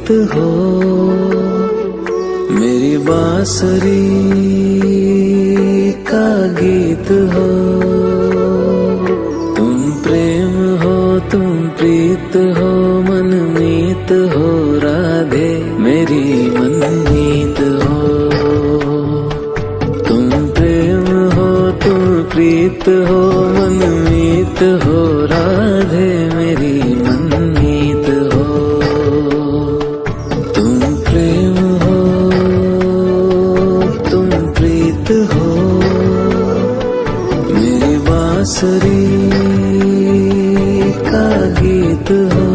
गीत हो, मेरी बांसुरी का गीत हो। तुम प्रेम हो, तुम प्रीत हो, मनमीत हो राधे मेरी मनमीत हो। तुम प्रेम हो, तुम प्रीत हो, मनमीत हो राधे मेरी मनमीत हो। तुम प्रेम हो, तुम प्रीत हो, मेरी बांसुरी का गीत हो।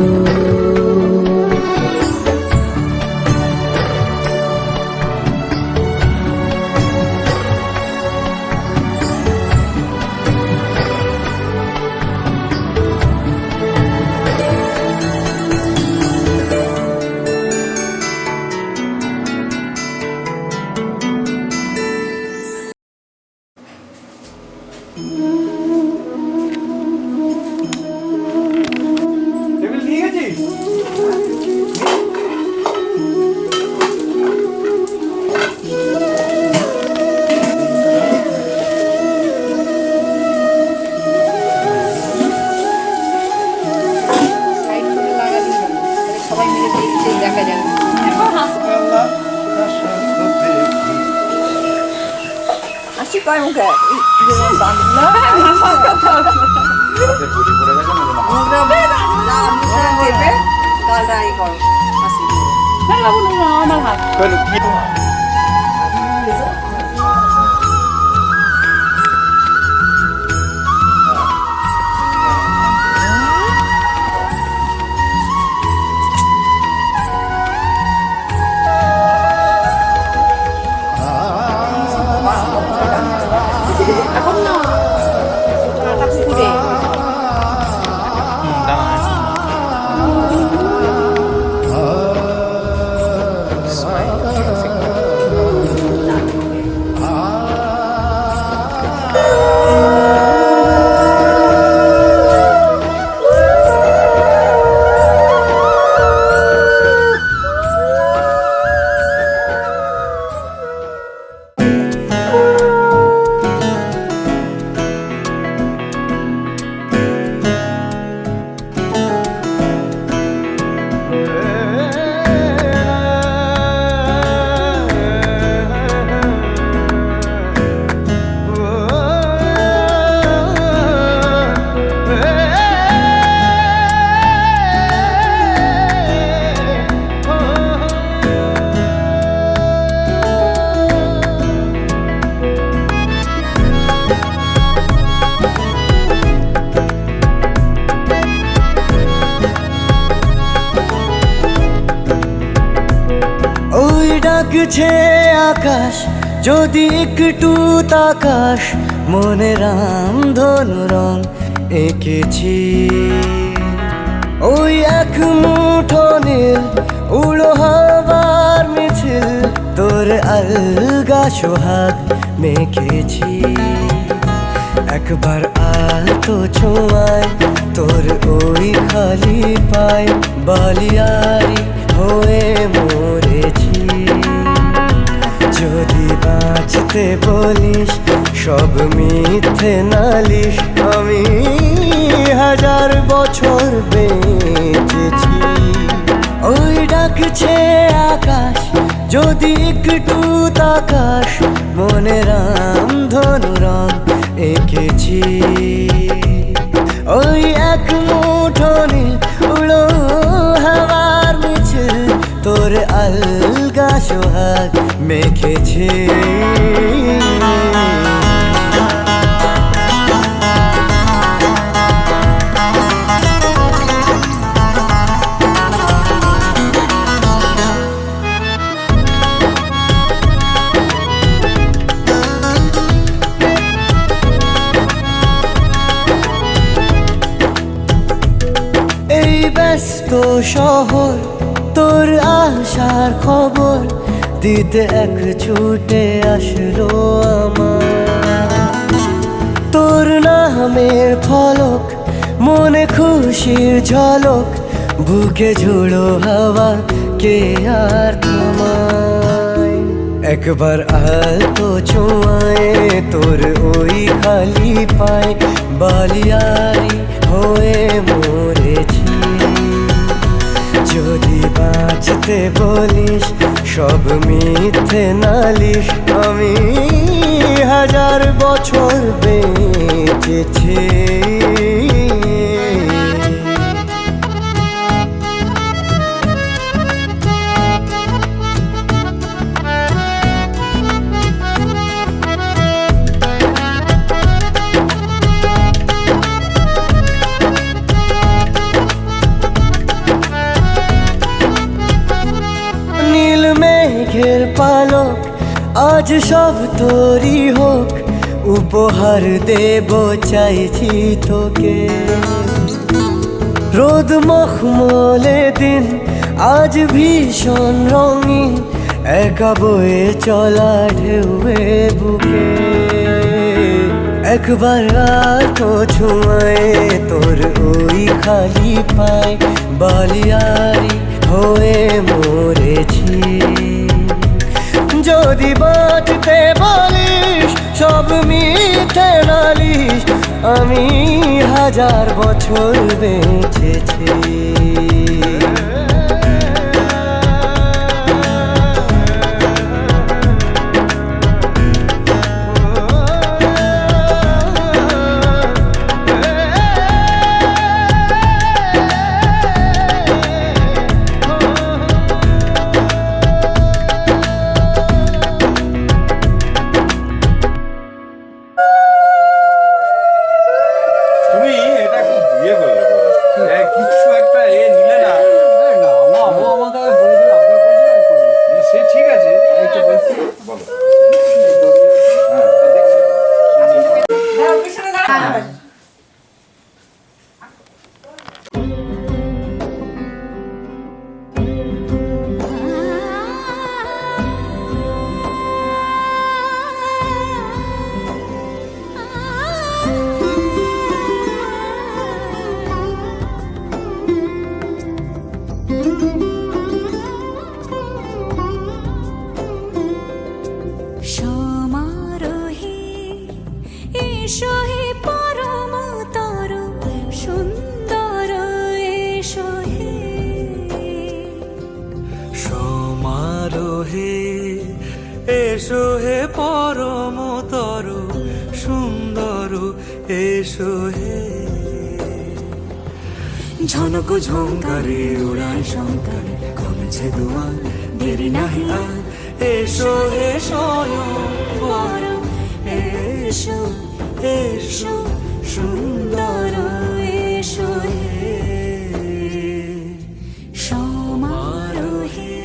ডাকছে আকাশ যদি একটু তাকাস, মনে রামধনু রং এঁকেছি। ওই এক মুঠো নীল উড়ো হবার মিছিল, তোর আলগা সোহাগ মেখেছি। একবার আলতো ছোঁয়ায় তোর ওই খালি পায় বালিয়ারি হয়ে মরেছি। যদি বাঁচতে বলিস সব মিথ্যে নালিশ, আমি 1000 বছর বেঁচেছি। ওই ডাকছে আকাশ যদি একটু তাকাস, মনে রামধনু রং এঁকেছি। ওই এক মুঠো নীল উড়ো হাওয়ার মিছিল, তোর আলগা সোহাগ মেখেছে। এই ব্যস্ত শহর তোর আসার খবর দিতে এক ছুটে আসলো আমার। তোর নামের ফলক মনে খুশির ঝলক, বুকে ঝুড়ো হাওয়া কে আর থামায়? একবার আলতো ছোঁয়ায় তোর ওই খালি পায় বালিয়ারি হয়ে মরেছি। যদি বাঁচতে বলিস সব মিথ্যে নালিশ, আমি 1000 বছর বেঁচেছি। নীল মেঘের পালক আজ সব তোরই হোক, উপহার দেব চাইছি তোকে। রোদ মখমলে দিন আজ ভীষণ রঙিন, একা বয়ে চলা ঢেউয়ে বুকে। একবার আলতো ছোঁয়ায় তোর ওই খালি পায় বালিয়ারি হয়ে মরেছি। যদি বাঁচতে বলিস সব মিথ্যে নালিশ, আমি 1000 বছর বেঁচেছি। তুমি এটা খুব ইয়ে করলে কিছু একটা নিলে না। সে ঠিক আছে, এইটা বলছি বলো। হ্যাঁ দেখছি। সমারোহে এসো হে পরমতর সুন্দর এসো হে। সমারোহে এসো হে পরমতর সুন্দর এসো হে। ঝনক ঝঙ্কারে উড়ায় শঙ্কর কমেছে দুয়ার, দেরি নাহি আর এসো হে স্বয়ংবর। এসো এসো সুন্দর এসো হে। সমারোহে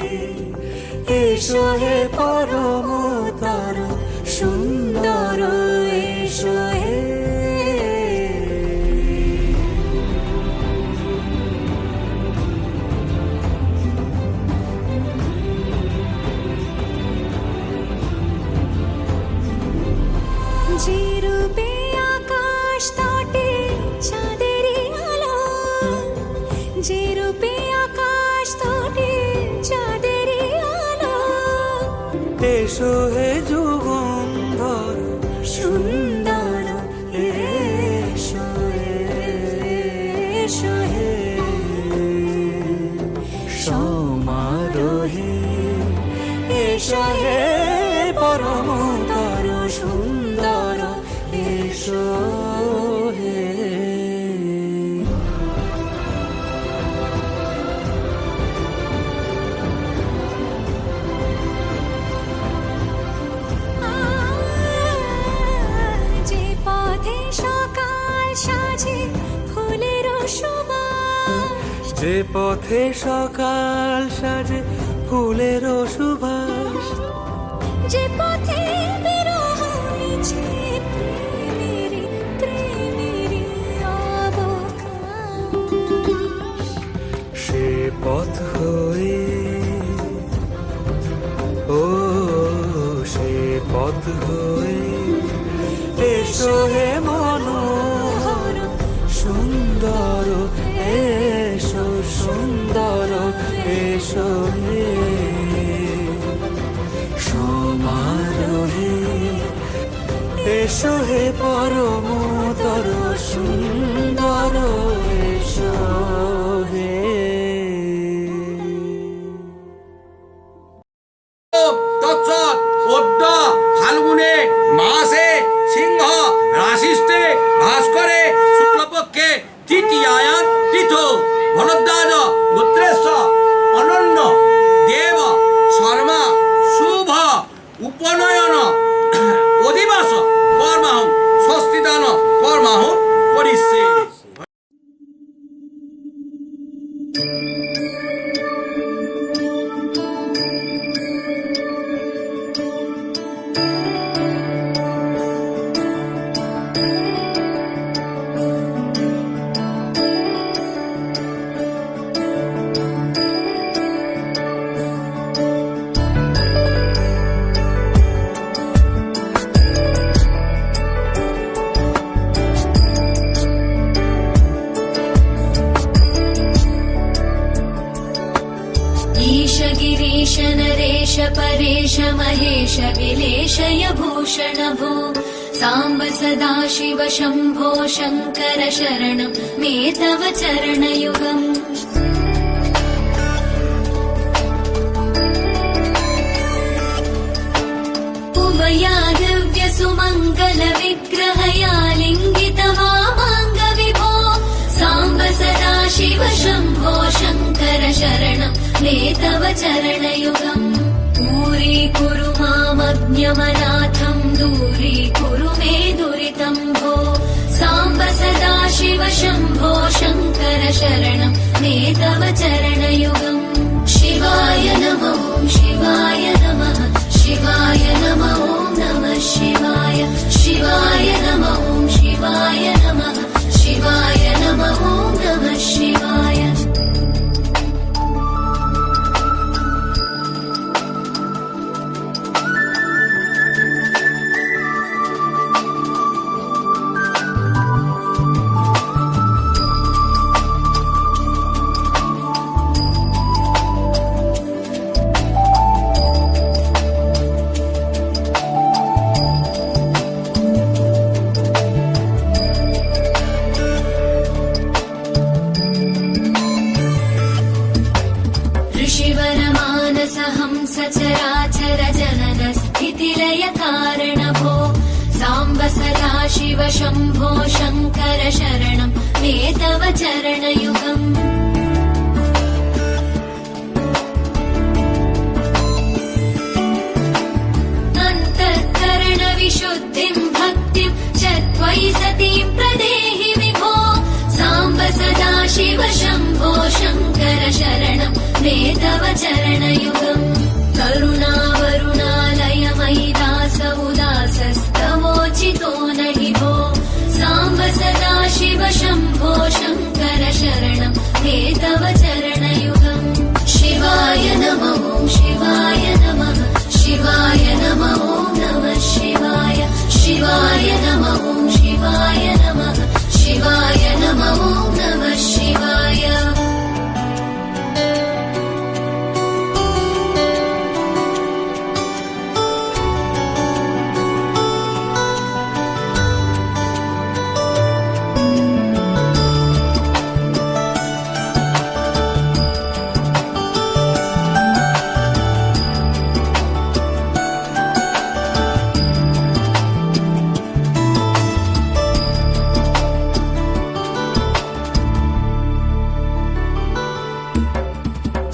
এসো হে পরমতর সুন্দর এসো হে। যে রূপে আকাশ তটে চাঁদেরই আলো, যে রূপে আকাশ তটে চাঁদেরই আলো। এসো হে যুগন্ধর সুন্দর এসো এসো হে। সমারোহে এসো হে পরমতর সুন্দর এসো হে। যে পথে সকাল সাজে ফুলের সুবাস, যে পথে সকাল সাজে ফুলের সুবাস। যে পথে বিরহ মিছে প্রেমেরই প্রেমেরই অবকাশ। সে পথ হয়ে ও সে পথ হয়ে এসো হে মনোহর সুন্দর এসো সুন্দর এসো হে সমারোহে, এসো হে পরমতর সুন্দর এসো হে। তৎসৎ অদ্য ফাল্গুনে মাসে সিংহ রাশিষ্ঠে ভাস্করে শুক্লপক্ষে তৃতীয়ায়াম তীর্থ ভরদ্বাজ গোত্রেশ অনন্য দেব শর্মা শুভ উপনয়ন অধিবাস কর্মাহু স্বস্তিদান কর্মাহু করিষ্যে। ईश गिरीश नरेश परेश महेश विलेशय भूषण भो साम्ब सदा शिव शम्भो शङ्कर शरणं मे तव चरणयुगम्। उमया दिव्य सुमङ्गल विग्रहया लिङ्गित वामाङ्ग विभो साम्ब सदा शिव शम्भो शङ्कर शरणं मे तव चरणयुगम्। दूरीकुरु मामज्ञमनाथं दूरीकुरु मे दुरितं भो साम्ब सदा शिव शम्भो शङ्कर शरणं मे तव चरणयुगम्। शिवाय नमः शिवाय नमः शिवाय नमः ॐ नमः शिवाय शिवाय नमः ॐ शिवाय नमः शिवाय नमः ॐ नमः शिवाय। ऋषिवरमानसहंस चराचर जनन स्थितिलय कारण भो साम्ब सदा शिव शम्भो शङ्कर शरणं मे तव चरणयुगम्। अन्तःकरण विशुद्धिं भक्तिं च त्वयि सतीं प्रदेहि विभो साम्ब सदा शिव शम्भो शङ्कर शरणं मे तव चरणयुगम्। करुणावरुणालयमयि दास उदासस्तवोचितो नहि भो साम्ब सदा शिव शम्भो शङ्कर शरणं मे तव चरणयुगम्। शिवाय नमः शिवाय नमः शिवाय नमः ॐ नमः शिवाय शिवाय नमः शिवाय नमः शिवाय नमः ॐ नमः शिवाय।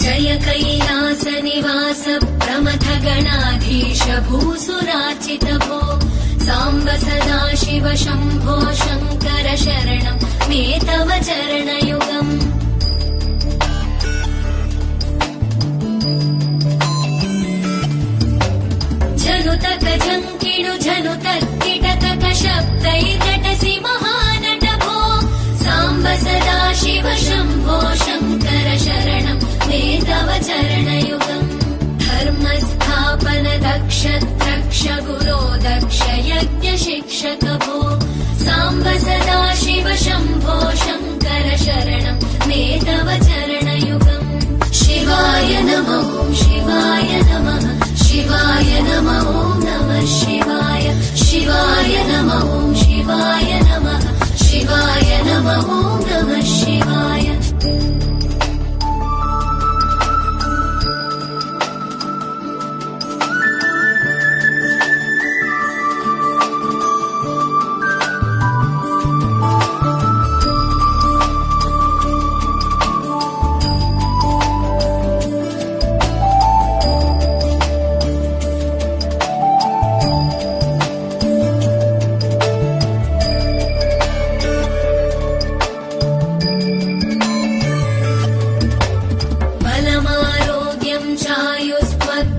जय कैलास निवास प्रमथ गणाधीश भूसुरार्चित भो साम्ब सदा शिव शम्भो शङ्कर शरणं मे तव चरणयुगम्। जनुतक जङ्किणु जनुतक किटतक शब्दैर्नटसि महानट भो साम्ब सदा शिव शम्भो शङ्कर शरणं मे तव चरणयुगम्। धर्मस्थापन दक्ष द्रक्ष गुरो दक्ष यज्ञ शिक्षक भो साम्ब सदा शिव शम्भो शङ्कर शरणं मे तव चरणयुगम्। शिवाय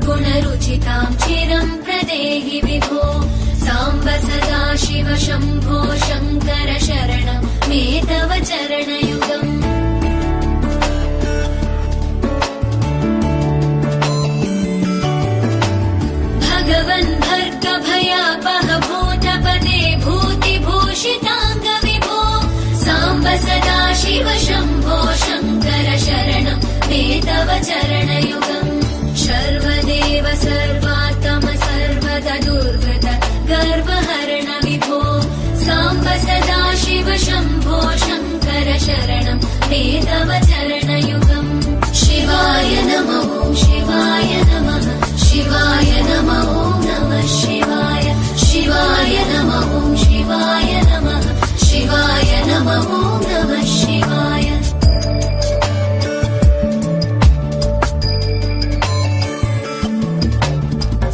गुणरुचितां चिरं प्रदेहि विभो साम्ब सदा शिव शम्भो शङ्कर शरणं मे तव चरणयुगम् भगवन् भर्गभयापह भूतपते भूतिभूषिताङ्ग विभो साम्ब सदा शिव शम्भो शङ्कर शरणं मे तव चरणयुगम् सर्वदेव सर्वात्म सर्वदा दुर्गत गर्वहरण विभो साम्ब सदा शिव शम्भो शङ्कर शरणं मे तव चरणयुगम् शिवाय नमः शिवाय नमः शिवाय नमः नमः शिवाय शिवाय नमः शिवाय नमः शिवाय नमः नमः शिवाय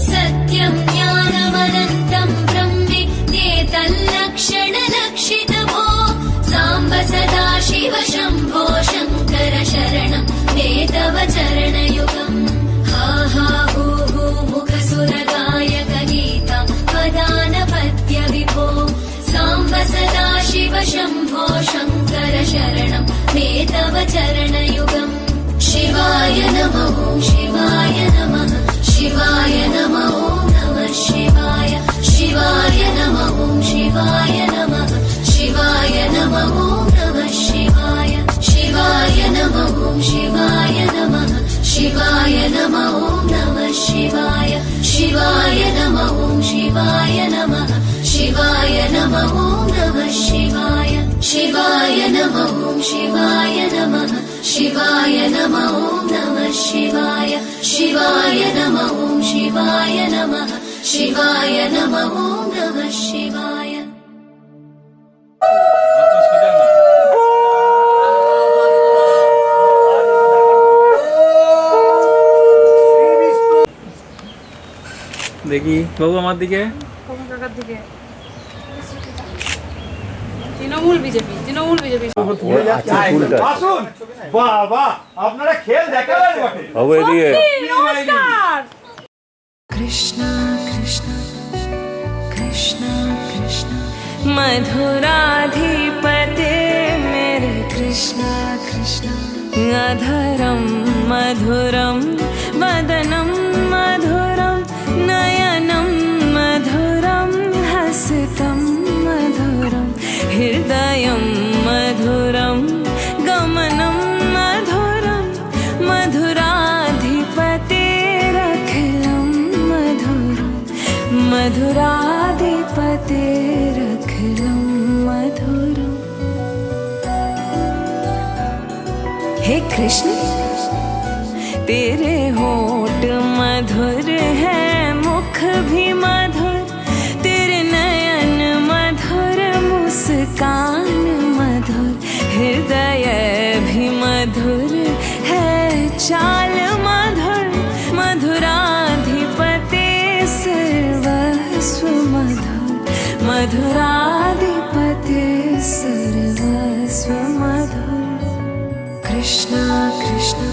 सत्यं ज्ञानमनन्तं ब्रह्मेत्येतल्लक्षणलक्षितभो साम्ब सदा शिव शम्भो शङ्कर शरणं मे तव चरणयुगम् हा हा हू हू मुखसुरगायक गीता वदानपत्य विभो साम्ब सदा शिव शम्भो शङ्कर शरणं मे तव चरणयुगम् शिवाय नमः शिवाय नमः शिवाय नमः नमः शिवाय शिवाय नमः शिवाय नमः शिवाय नमः नमः शिवाय शिवाय नमः शिवाय नमः शिवाय नमः नमः शिवाय शिवाय नमः शिवाय नमः शिवाय नमः नमः शिवाय शिवाय नमः शिवाय नमः शिवाय नमः नमः शिवाय शिवाय नमः शिवाय नमः शिवाय नमः नमः शिवाय দেখি বাবু আমার দিকে কাকার দিকে তৃণমূল বিজেপি আসুন বাবা আপনারা খেল দেখালেন বটে বাবু এদিকে নমস্কার कृष्णा कृष्णा कृष्णा कृष्णा मधुराधिपते मेरे कृष्णा कृष्णा अधरं मधुरं वदनं मधुरं नयनं मधुरं हसितं मधुरं हृदयं मधुरं गमनं मधुरं मधुराधिपतेरखिलं मधुरं मधुराधिपतेरखिलं मधुरम् हे कृष्ण तेरे होठ मधुर है मुख भी मधुर तेरे नयन मधुर मुस्कान मधुर हृदय भी मधुर है चाल मधुर मधुराधिपते सर्वस्व मधुर मधुराधिपते सर्वस्व मधुर कृष्णा कृष्णा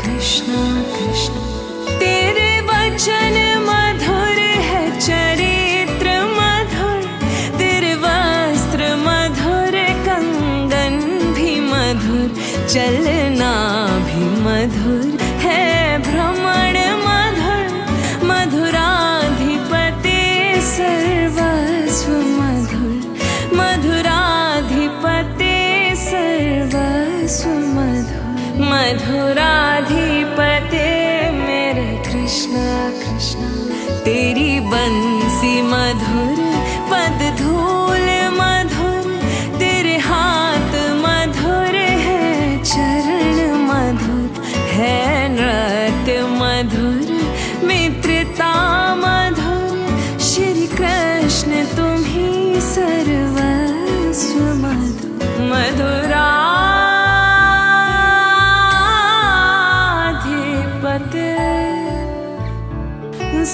कृष्णा कृष्णा तेरे वचन मधुर है चरित्र मधुर तेरे वस्त्र मधुर कंगन भी मधुर चलना भी मधुर है भ्रमण मधुर मधुराधिपते सर्वस्व मधुर मधुराधिपते सर्वस्व मधुर मधुराधिपते मेरे कृष्णा कृष्णा तेरी बंसी मधुर पद धूल मधुर तेरे हाथ मधुर है चरण मधुर है नृत्य मधुर मित्रता मधुर श्री कृष्ण तुम ही सर्वस्व मधुर मधुराधिपते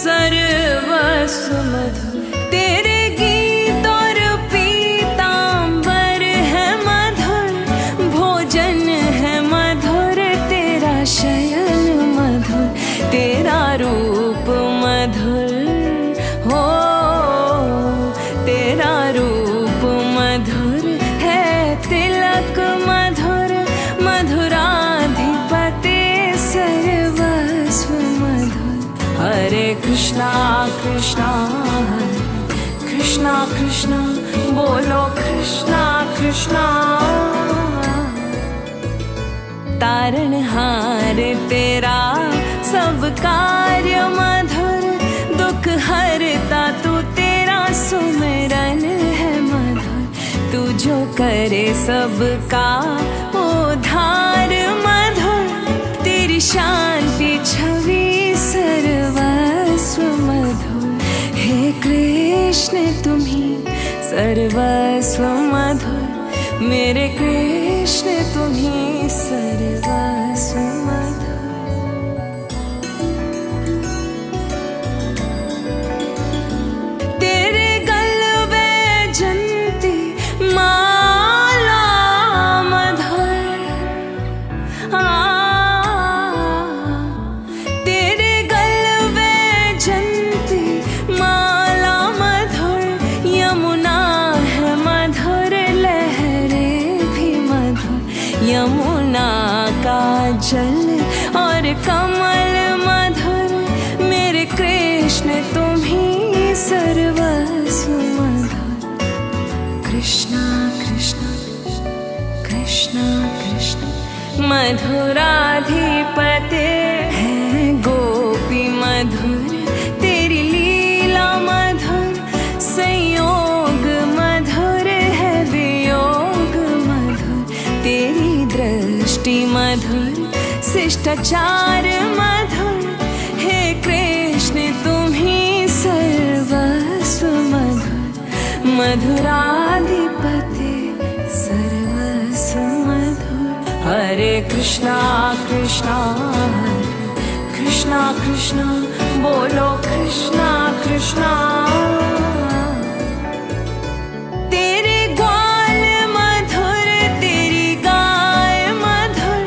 सर्वस्व मधुर तेरे गीत और पीतांबर है मधुर भोजन है मधुर तेरा शयन मधुर तेरा तेरा रूप मधुर हो, तेरा रूप मधुर है, तिलक मधुर, मधुराधिपति सर्वस्व मधुर। हरे कृष्णा कृष्णा कृष्णा कृष्णा, बोलो कृष्णा कृष्णा। तारणहार तेरा सब कार्य मधुर, दुख हरता तू तेरा सुमिरन है मधुर। तू जो करे सबका उद्धार मधुर, तेरी शांति छवि सर्वस्व मधुर। हे कृष्ण तुम्ही सर्वस्व मधुर, मेरे कृष्ण तुम्ही सर्वस्व मधुर। तेरे गलवे जंती माला मधुर, तेरे गलवे जंती माला मधुर। यमुना है मधुर, लहरे भी मधुर, यमुना का जल और कमल मधुर। मेरे कृष्ण तुम्ही सर्वस्व मधुर। कृष्णा कृष्णा कृष्णा कृष्णा, मधुराधिपते है गोपी मधुर। तेरी लीला मधुर, संयोग मधुर है, वियोग मधुर। तेरी दृष्टि मधुर, शिष्टाचार मधुर। हे कृष्ण तुम्ही सर्वस्व मधुर, मधुराधिपते सर्वस्व मधुर। हरे कृष्णा कृष्णा कृष्णा कृष्णा, बोलो कृष्णा कृष्णा। तेरे ग्वाल मधुर, तेरी गाय मधुर,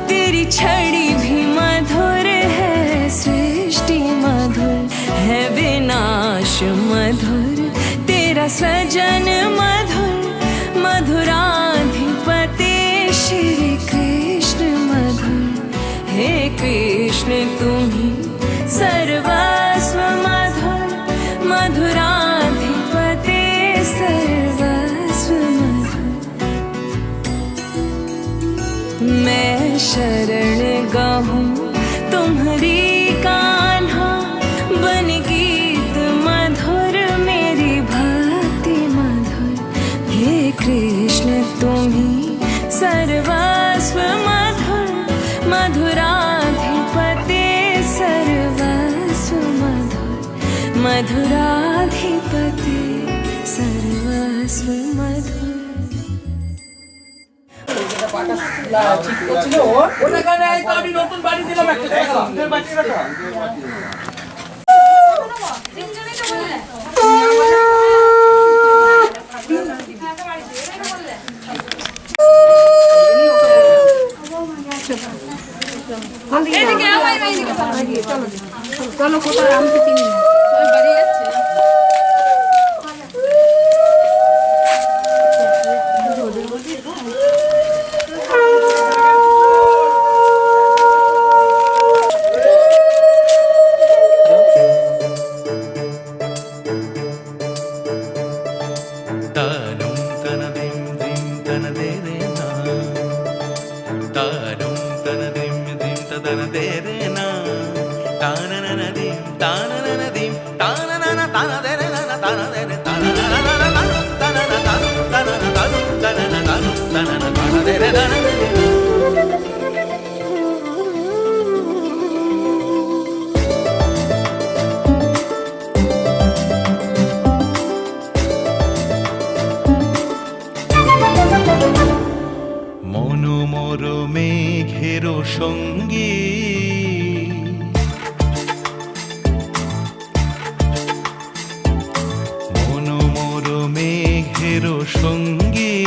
तेरी छड़ी भी मधुर है, सृष्टि मधुर है, विनाश मधुर। तेरा सृजन मधुर, मधुराधिपति श्री कृष्ण मधुर। हे कृष्ण तुम्ही सर्वस्व मधुर, मधुराधिपति सर्वस्व मधुर। मैं शरण गहूँ तुम्हारी कान्हा, बन गीत मधुर मेरी भक्ति मधुर। हे कृष्ण तुम्ही सर्वस्व मधुर, मधुराधिपति सर्वस्व मधुर, मधुराधिपति सर्वस्व मधुर। নতুন বাড়ি দিলাম একটা। চলো কোথায়, আমি তো চিনি না, বাড়ি যাচ্ছে। মনোমর মেঘের সঙ্গী মনোমর মেঘের সঙ্গী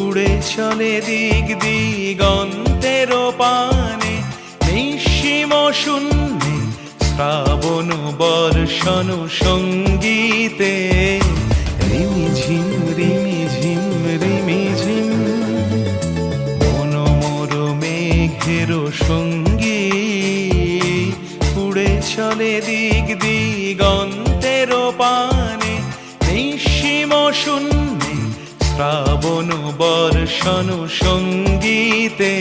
উড়ে চলে দিক দিগন্তের পানে নিঃসীম শূন্যে শ্রাবণ বর্ষণ সঙ্গীতে রিমি ঝিম রিমি ঝিম রিমি ঝিম মনোমোর মেঘের সঙ্গী উড়ে চলে দিক দিগন্তের পানে নিঃসীম শূন্যে শ্রাবণ বর্ষণ সঙ্গীতে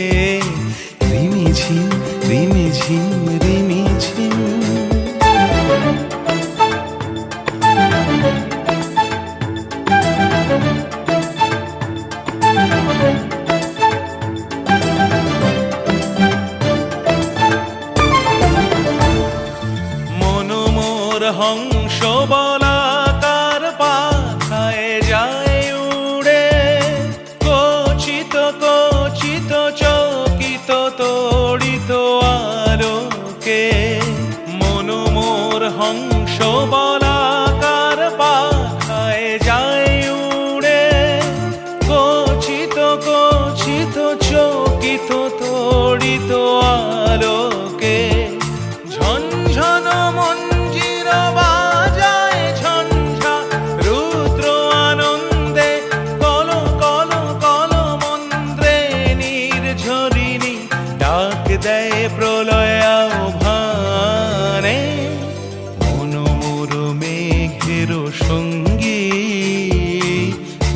রিমি ঝিম রিমি ঝিম রিমি ঝিম মনোমোর হংস বলাকার পাখায় যায় উড়ে কচিত কচিত চকিত তড়িত আলোকে মনোমোর হংস বলাকার পাখায় যায় উড়ে কচিত কচিত চকিত তড়িত আলোকে ঝনঝন মঞ্জির বাজায় ঝঞ্ঝা রুদ্র আনন্দে কল কল কল মন্ত্রে নির্ঝরিণী ডাক দেয় প্রলয় আহ্বানে মনোমোর মেঘের সঙ্গী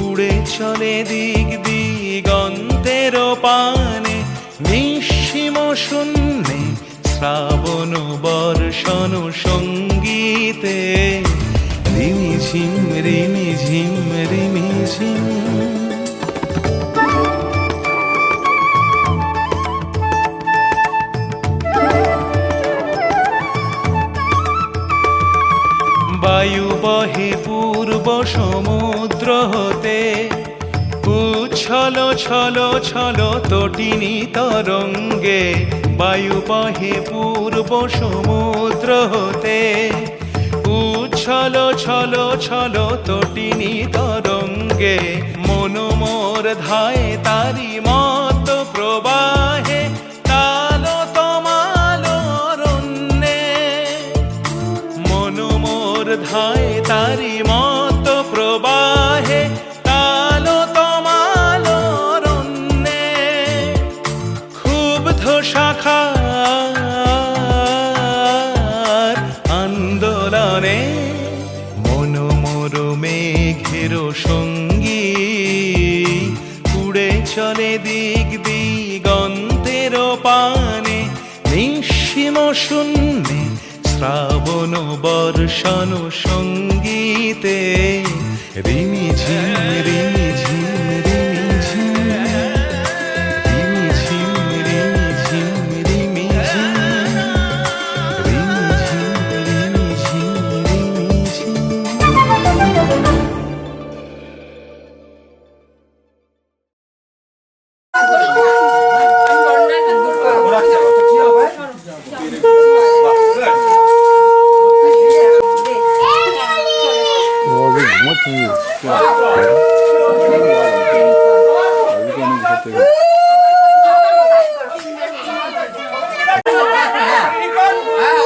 উড়ে চলে দিক দিগন্তের পানে নিঃসীম শূন্যে শ্রাবণ বর্ষণ সঙ্গীতে রিমি ঝিম রিমি ঝিম রিমি ঝিম বায়ু বহে পূর্ব সমুদ্র হতে উচ্ছল ছল ছল তটিনী তরঙ্গে বায়ু বহে পূর্ব সমুদ্র হতে উচ্ছল ছল ছল তটিনী তরঙ্গে মনোমোর ধায় তারি মত প্রবাহে তাল তমাল রণ্যে মনোমোর ধায় তারি মত প্রবাহে তাল তমাল রণ্যে ক্ষুব্ধ শাখার আন্দোলনে মনোমোর মেঘের সঙ্গী উড়ে চলে দিক দিগন্তের পানে নিঃসীম শূন্যে শ্রাবণ বর্ষণ সঙ্গীতে রিমি ঝিম রিমি ঝিম রিমি ঝিম রিমি ঝিম রিমি ঝিম রিমি ঝিম রিমি ঝিম রিমি ঝিম রিমি ঝিম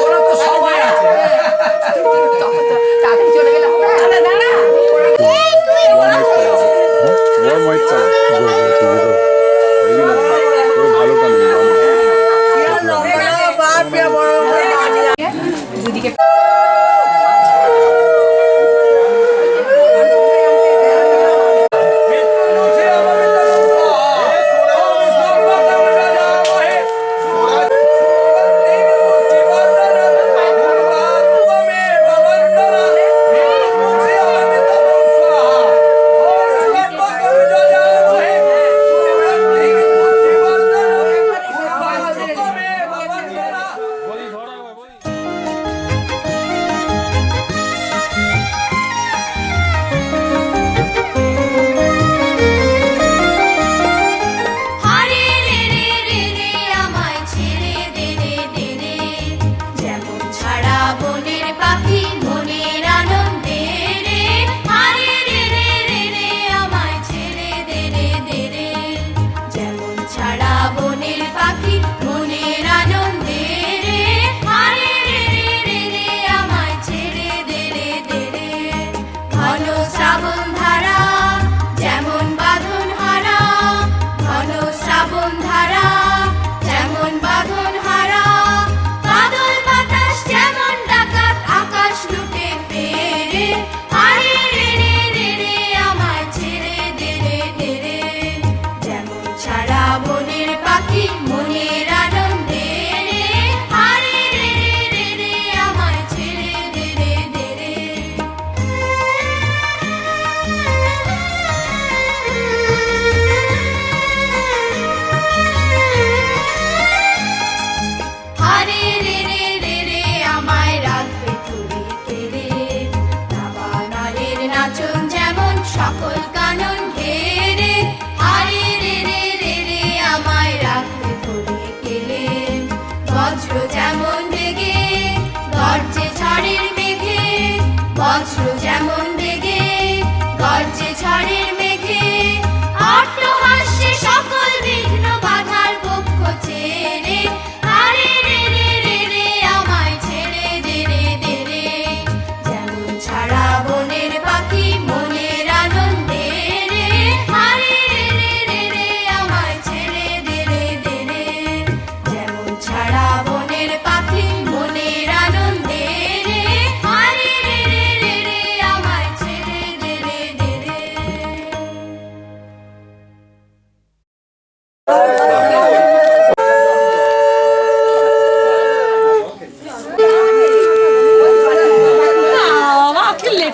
ওরা তো সবাই আছে। তাড়াতাড়ি চলে গেলে হবে না। দাঁড়া দুদিকে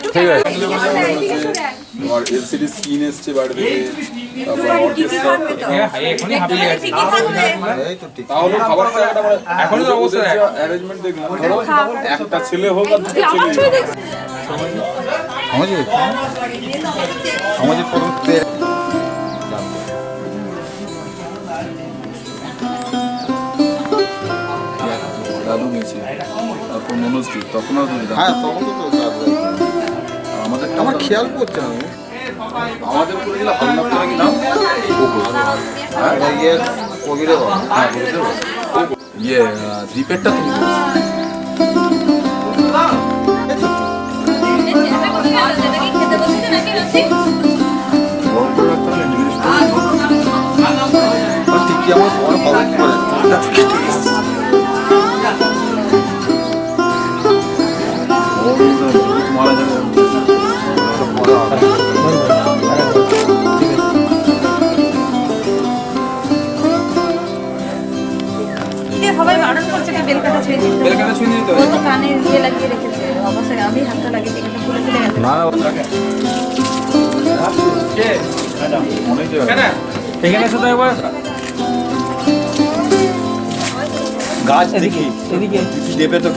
ঠিক আছে তোমার এলসিডি স্ক্রিন এসছে বাড়ি থেকে তারপর অর্কেস্ট্রা এখনই হাঁপিয়ে গেছে তাহলে খাবারটা এখন তো অবস্থা অ্যারেঞ্জমেন্ট দেখলাম ধরো একটা ছেলে হোক আর দুটো ছেলে আমাদের পরবর্তী দাদু গেছে তারপর মনোজদীপ তখন হ্যাঁ তখন তো আমাদের আমার খেয়াল করছে না আমাদের উপরে গেলে হলনাথ করে কি নাম ইয়ে কবিরে বাবা হ্যাঁ ইয়ে দ্বীপেরটা তুমি টিকি আমার বড় পালন করে মারা যাবে সবাই বারণ করছে যে বেলকাটা ছুঁয়ে দিতে বেলকাটা ছুঁয়ে দিতে ও তো কানে ইয়ে লাগিয়ে রেখেছে অবশ্যই আমি হাতটা লাগিয়ে এখানে খুলে খুলে গেছে না এখানে শুধু একবার গাছ দেখি এদিকে দেবে তো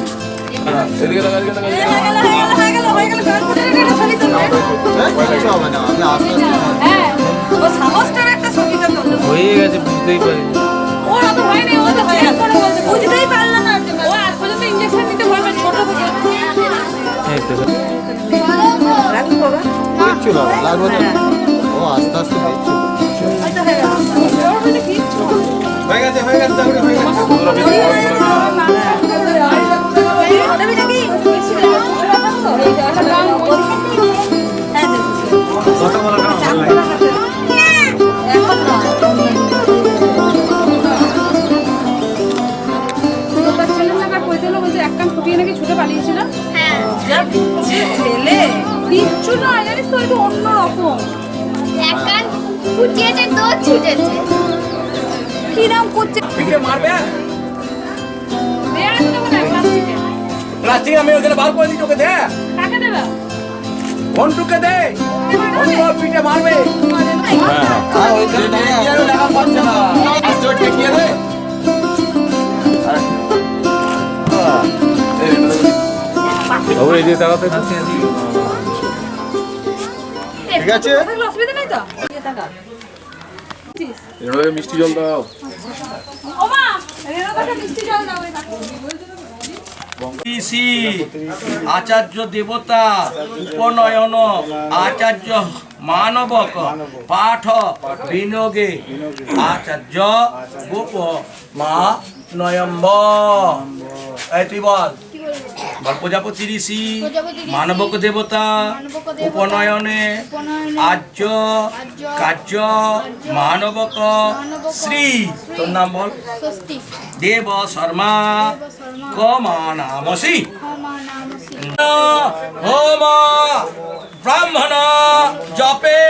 এদিকে লাগা এদিকে লাগা হয়ে গেল ছবি তুলবে কিছু হবে না আমি আস্তে হ্যাঁ ও সাহসটার একটা ছবিটা তুলবে হয়ে গেছে বুঝতেই পারি ওর অত ভয় নেই ও তো ভয় করে বলছে বুঝতেই পারলো না ও আজ পর্যন্ত ইনজেকশন দিতে ভয় পায় ছোট থেকে এই তো রাখো বাবা কিচ্ছু না লাগবে না ও আস্তে আস্তে দেখছি হয়তো হয়ে গেল ওর হইলে কি হয়ে গেছে হয়ে গেছে ওটা নাকি বেশি কত বড় কাম ভালো লাগে এখন না তোর ছেলে নাকি কই দিল বলছে এক কান ফুটিয়ে নাকি ছুটে পালিয়েছিল হ্যাঁ ছেলে কিচ্ছু না জানিস তো এটা অন্য রকম এক কান ফুটিয়েছে তো ছুটেছে কি নাম করছে পিঠে মারবে দেয়া আছে না প্লাস্টিকে প্লাস্টিক আমি ওখানে বার করে দিই তোকে দে কাকে দেবা ঘন্টুকে দে ঘন্টু পিঠে মারবে আর ওই যে লাগা পাচ্ছে না আস্তে ঠেকিয়ে দে বাবু এই যে তাকাতে ঠিক আছে অসুবিধা নেই তো এই টাকা এর মিষ্টি জল দাও ওমা রেনো কাছে মিষ্টি জল দাও এই কাকু ঋষি আচার্য দেবতা উপনয়ন আচার্য মানবক পাঠ বিনোগে আচার্য গোপ মা নয়ম্ব এই তুই বল প্রজাপতি ঋষি মানবক দেবতা উপনয়নে আর্য কার্য মানবক শ্রী তোর নাম বল দেব শর্মা কমানামসি হোম ব্রাহ্মণ জপে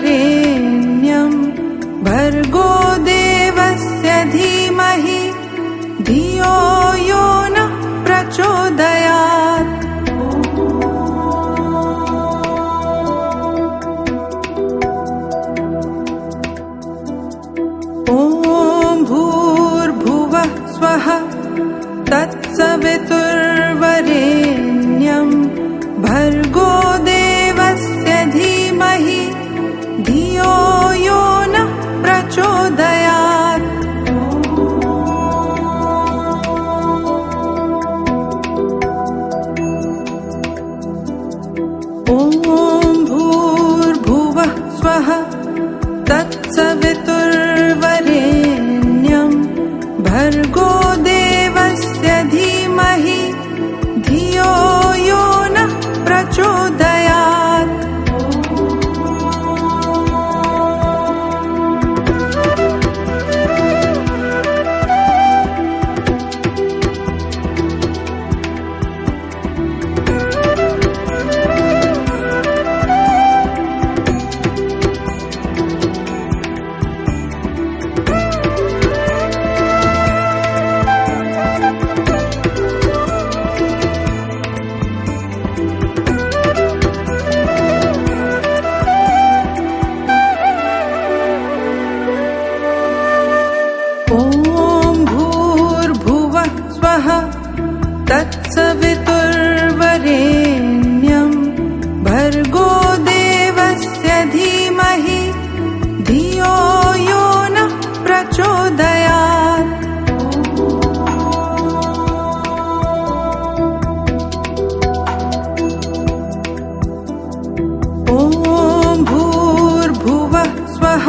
तत्सवितुर्वरेण्यं भर्गो देवस्य धीमहि धियो यो नः प्रचोदयात् भूर्भुवः स्वः तत्सवितुर्वरेण्यं भर्गो देवस्य धीमहि धियो यो नः प्रचोदयात्। तत्सवितुर्वरेण्यं भर्गो देवस्य धीमहि धियो यो नः प्रचोदयात्। ॐ भूर्भुवः स्वः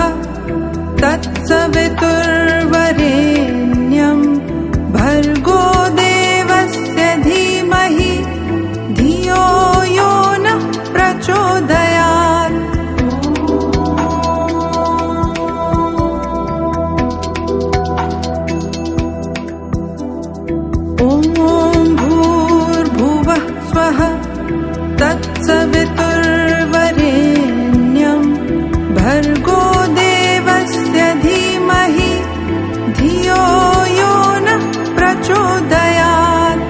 तत्सवितुर्वरेण्यं भर्गो देवस्य धीमहि धियो यो नः प्रचोदयात्। ॐ भूर्भुवः स्वः तत्सवितुर्वरेण्यं भर्गो देवस्य धीमहि धियो यो नः प्रचोदयात्।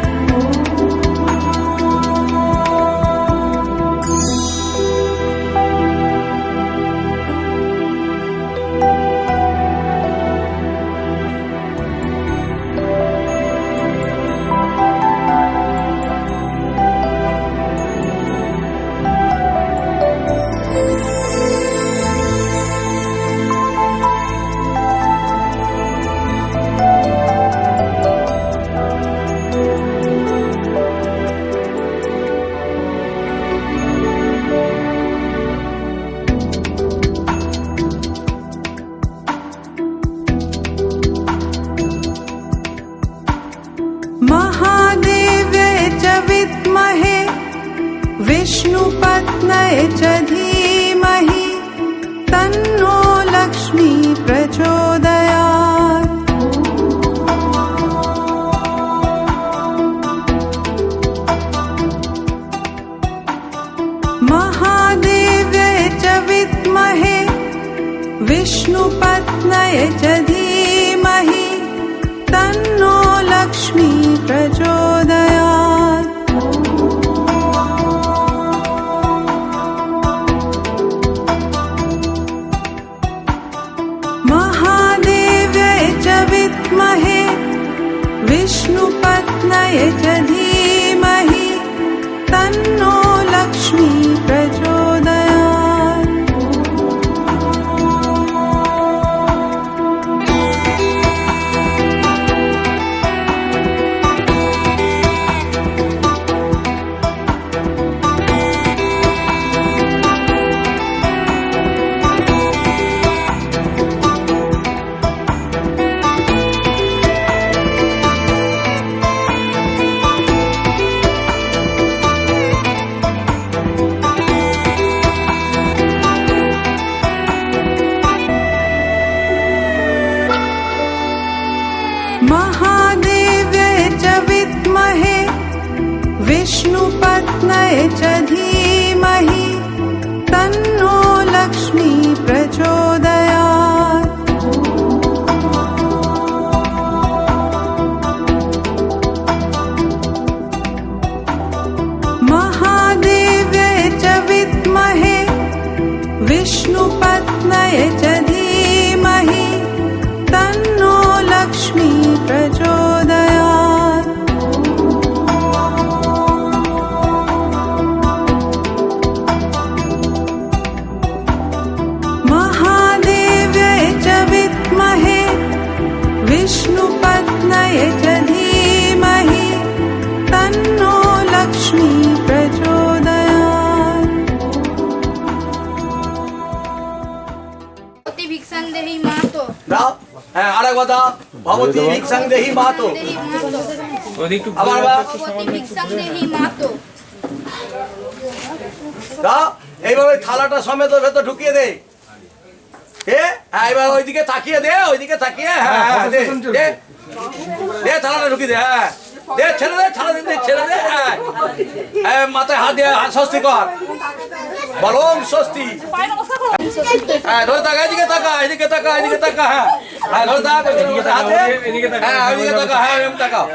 महादेव्यै च विद्महे विष्णुपत्न्यै च धीमहि तन्नो लक्ष्मी प्रचोदयात्। महादेव्यै च विद्महे विष्णुपत्न्यै च धीमहि तन्नो लक्ष्मी प्रचोदयात्। महादेव्यै च विद्महे विष्णुपत्न्यै च धीमहि तन्नो लक्ष्मी प्रचोदयात्। महादेव्यै च विद्महे विष्णुपत्न्यै च धीमहि तन्नो लक्ष्मी प्रचोदयात्। महादेव्यै च विद्महे विष्णुपत्न्यै च धीमहि तन्नो लक्ष्मी प्रचोदयात्। महादेव्यै च विद्महे विष्णुपत्न्यै च धीमहि तन्नो लक्ष्मी प्रचोदयात्। হ্যাঁ আরেকবার দাও। ভবতী ভিক্ষাং দেহি মাতো। আবার দাও। এইভাবে থালাটা সমেত ওর ভেতর ঢুকিয়ে দে। হ্যাঁ এবার ওইদিকে তাকিয়ে দে, ওইদিকে তাকিয়ে। হ্যাঁ হ্যাঁ দে দে দে, থালাটা ঢুকিয়ে দে। হ্যাঁ দে, ছেড়ে দে, থালা দে, ছেড়ে দে। হ্যাঁ মাথায় হাত দিয়ে হাত স্বস্তি কর, বরং স্বস্তি। হ্যাঁ ধরে তাকা, এদিকে তাকা, এদিকে তাকা, এদিকে তাকা। হ্যাঁ হ্যাঁ ধরে তাকা, হাত দে। হ্যাঁ ওইদিকে তাকা, হ্যাঁ এরকম তাকাও।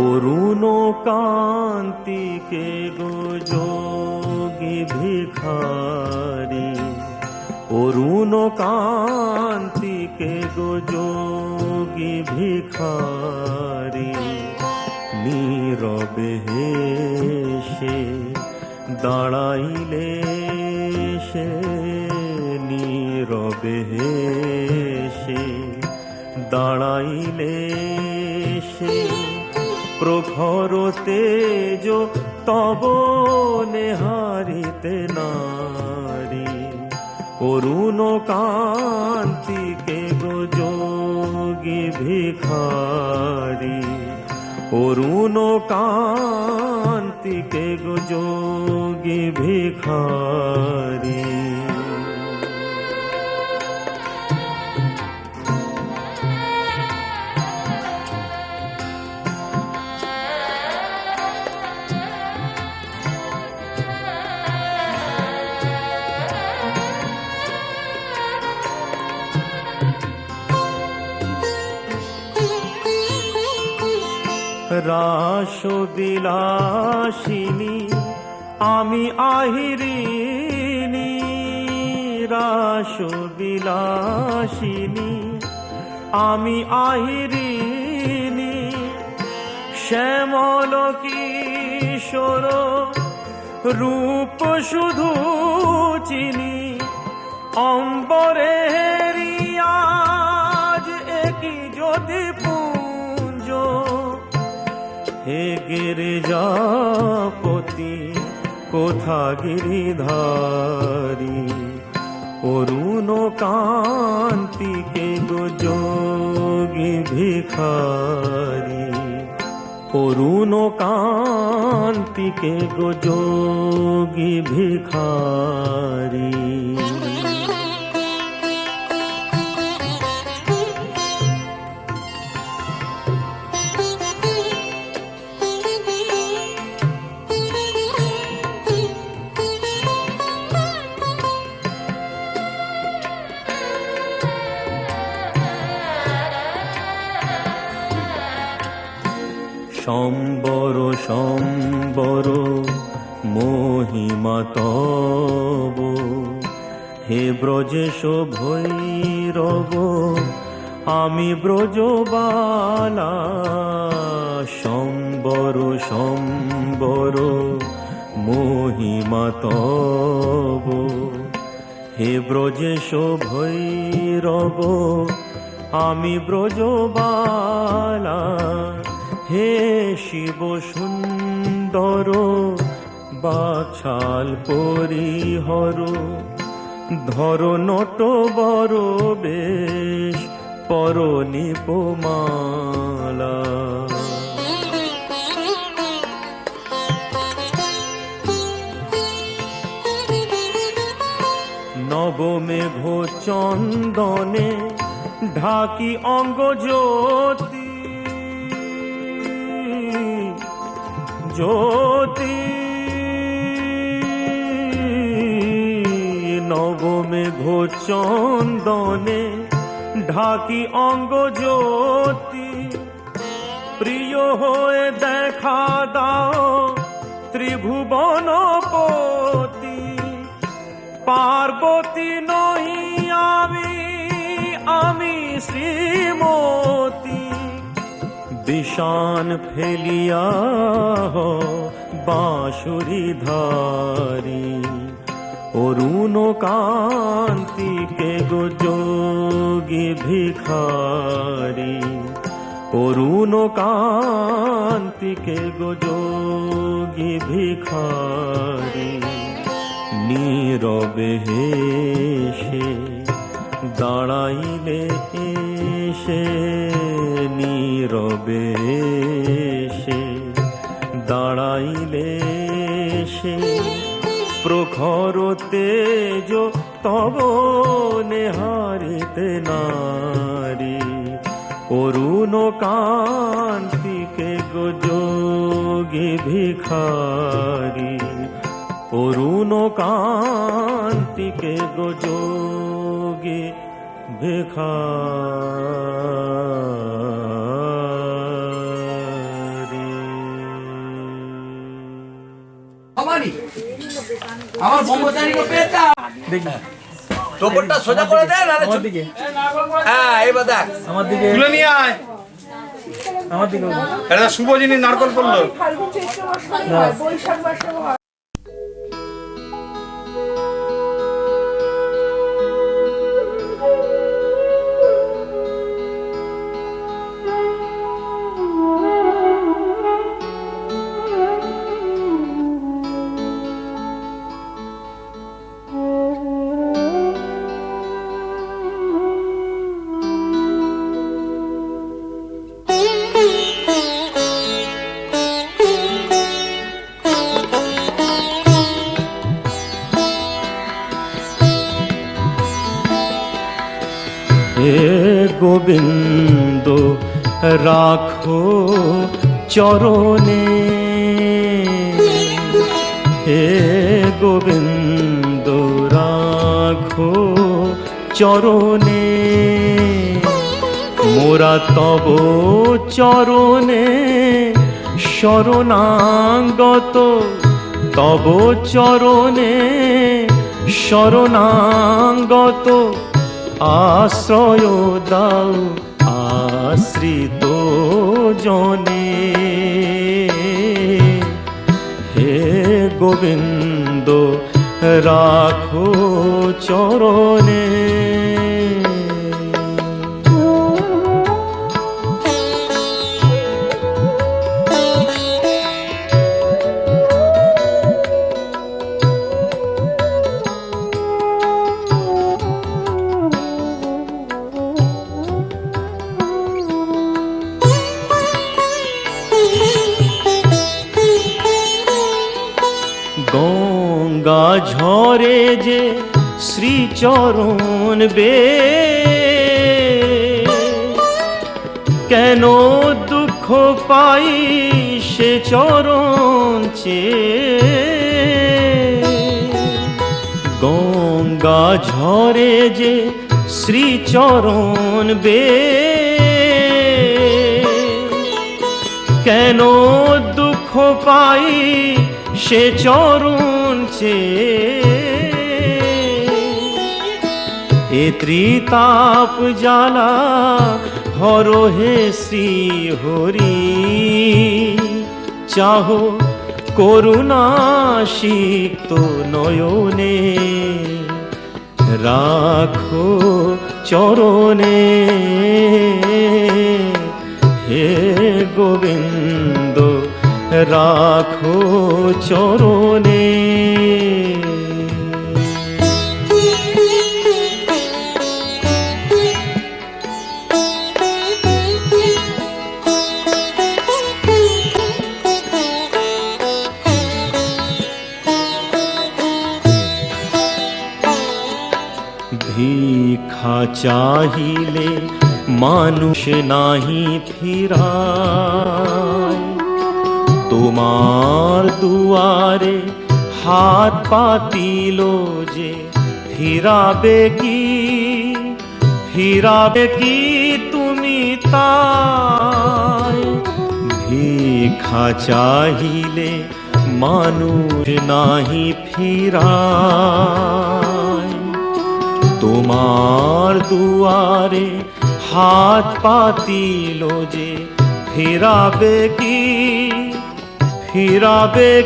অরুণ কান্তিকে গো যোগী ভিখারি, অরুণ কান্তিকে গো যোগী ভিখারি, নীরবে হেসে দাঁড়াইলে সে, নীরবে হেসে দাঁড়াইলে সে, প্রখর তেজ তব নেহারিতে নারী, অরুণ কান্তিকে গো যোগী ভিখারি, অরুণ কান্তিকে গো যোগী ভিখারি। রাসবিলাসিনী আমি আহিরিনী, রাসবিলাসিনী আমি আহিরিনী, শ্যামল কিশোর রূপ শুধু চিনি, অম্বরেরি আজ একই যদি পুঞ্জ, হে গিরিজাপতি কোথা গিরিধারী, অরুণ কান্তিকে গো যোগী ভিখারি, অরুণ কান্তিকে গো যোগী ভিখারি। সম্বর সম্বর মহিমা তব, হে ব্রজেশ ভৈরব আমি ব্রজবালা, সম্বর সম্বর মহিমা তব, হে ব্রজেশ ভৈরব আমি ব্রজবালা, হে শিব সুন্দর বাছাল পরিহর, ধর নট বর বেশ পর নিপমালা, নব নবমেঘ চন্দনে ঢাকি অঙ্গ জ্যোতি জ্যোতি নবমেঘ চন্দনে ঢাকি অঙ্গ জ্যোতি প্রিয় হয়ে দেখা দাও ত্রিভুবনপতি পার্বতী নই আমি শ্রীমতী বিষান ফেলিয়া বাঁশুরি ধারি অরুণ কান্তিকে গো যোগী ভিখারি অরুণ কান্তিকে গো যোগী ভিখারি নীরবে হেসে দাঁড়াইলে এসে নীরবে এসে দাঁড়াইলে এসে প্রখর তেজ তব নেহারিতে নারী অরুণ কান্তিকে গো যোগী ভিখারি অরুণ কান্তিকে গো যোগী ভিখারি। আমার ব্রহ্মচারীকে পেয়েছা দেখি টোপরটা সোজা করে দেন আমার দিকে। হ্যাঁ এবার দেখ আমার দিকে তুলে নিয়ে আয় আমার দিকে। এটা শুভ জিনিস নারকল পড়লো। হে গোবিন্দ রাখো চরণে হে গোবিন্দ রাখো চরণে মোরা তব চরণে শরণাগত তব চরণে শরণাগত আশ্রয় দাও আশ্রিত জনে হে গোবিন্দ রাখো চরণে গঙ্গা ঝরে যে শ্রীচরণ বে কেন দুঃখ পাই সে চরণ চেয়ে গঙ্গা ঝরে যে শ্রীচরণ বে কেন দুঃখ পাই সে চরণ চেয়ে এ ত্রিতাপ জ্বালা হর হে শ্রী হরি চাহো করুণাসিক্ত নয়নে রাখো চরণে হে গোবিন্দ রাখো চরণে ভিক্ষা চাহিলে মানুষ নাহি ফিরায়, তোমার দুয়ারে হাত পাতিল যে ফিরাবে কি তুমি তাই। ভিক্ষা চাহিলে মানুষ নাহি ফিরায়, তোমার দুয়ারে হাত পাতিল যে ফিরাবে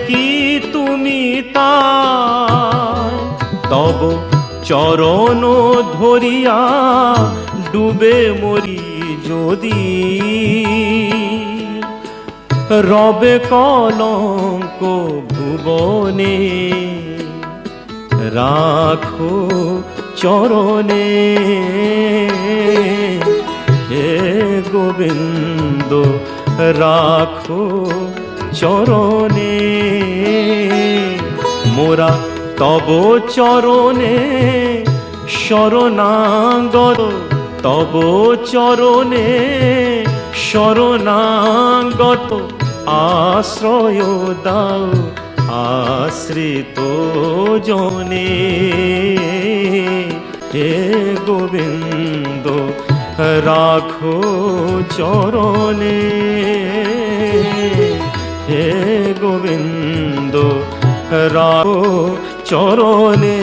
কি তুমি তাই। তব চরণ ধরিয়া ডুবে মরি যদি, রবে কলঙ্ক ভুবনে, রাখো চরণে। হে গোবিন্দ রাখো চরণে, মোরা তব চরণে শরণাগত, তব চরণে শরণাগত। আশ্রয় দাও আশ্রিত জনে, হে গোবিন্দ রাখো চরণে, হে গোবিন্দ রাখো চরণে।